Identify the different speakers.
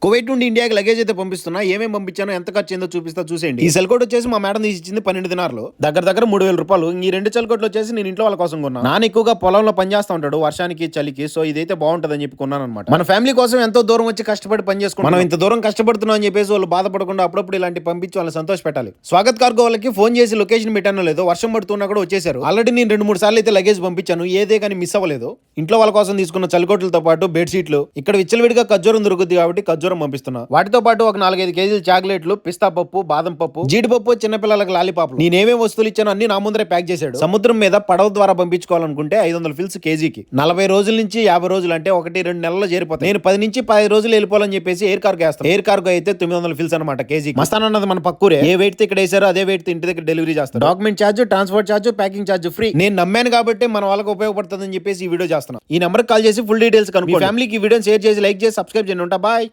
Speaker 1: Kuwait నుండి ఇండియాకి luggage అయితే పంపిస్తున్నా. ఏమేమి పంపించానో ఎంత ఖర్చు అయిందో చూపిస్తా చూసేయండి. ఈ సెల్ కోట్ వచ్చేసి మా మేడం తీసి ఇచ్చింది 12 దినార్లు, దగ్గర 3000 రూపాయలు. ఈ 2 సెల్ కోట్లు వచ్చేసి నేను ఇంట్లో వాళ్ళ కోసం కొన్నా. నాన్న ఎక్కువగా పొలంలో పని చేస్తా ఉంటాడు వర్షానికి చలికి, సో ఇదైతే బాగుంటది అని చెప్పి కొన్నాను అనమాట. మన ఫ్యామిలీ కోసం ఎంతో దూరం వచ్చి కష్టపడి పని చేసుకుంటాం. మనం ఇంత దూరం కష్టపడుతున్నాం అని చెప్పేసి వాళ్ళు బాధపడకుండా అప్పుడప్పుడు ఇలాంటి పంపించి వాళ్ళని సంతోష పెట్టాలి. స్వాగత్ కార్గో వాళ్ళకి ఫోన్ చేసి లొకేషన్ పెట్టానో లేదో, వర్షం పడుతున్నా కూడా వచ్చేసారు. ఆల్రెడీ నేను 2-3 సార్లు అయితే లగేజ్ పంపించాను, ఏదే కానీ మిస్ అవ్వలేదు. ఇంట్లో వాళ్ళ కోసం తీసుకున్న చలికోట్లతో పాటు బెడ్షీట్లు, ఇక్కడ విచ్చలవిడిగా ఖర్జూరం దొరుకుతుంది కాబట్టి ఖర్జూరం పంపిస్తున్నా. వాటితో పాటు ఒక 4-5 కేజీలు చాక్లెట్లు, పిస్తా పప్పు, బాదం పప్పు, జీడిపప్పు, చిన్నపిల్లలకు లాలీపాపులు. నేనేమేం వస్తువులు ఇచ్చానో అన్ని నా ముందరే ప్యాక్ చేశాడు. సముద్రం మీద పడవ ద్వారా పంపించుకోవాలనుకుంటే 500 ఫిల్స్ కేజీకి 40 రోజుల నుంచి 50 రోజులు అంటే 1-2 నెలల్లో చేరిపోతాయి. నేను 10 నుంచి 15 రోజులు వెళ్ళిపోవాలని చెప్పేసి ఎయిర్ కార్గో వేస్తాను. ఎయిర్ కార్గో అయితే 900 ఫిల్స్ అనమాట కేజీ. మస్తానన్నది మన పక్కూరే. ఏ వెయిట్ ఇక్కడ వేసారో అదే వెయిట్ ఇంటి దగ్గర డెలివరీ చేస్తారు. Document charge, transport charge, packing charge free. నేను నమ్మాను కాబట్టి మన వాళ్ళకి ఉపయోగపడుతుందని చెప్పేసి ఈ వీడియో చేస్తున్నాను. ఈ నెంబర్ కాల్ చేసి ఫుల్ డీటెయిల్స్ కనుక్కో. ఫ్యామిలీకి ఈ వీడియో షేర్ చేసి, లైక్ చేసి, సబ్స్క్రైబ్ చేయండి. ఉంటా, బాయ్.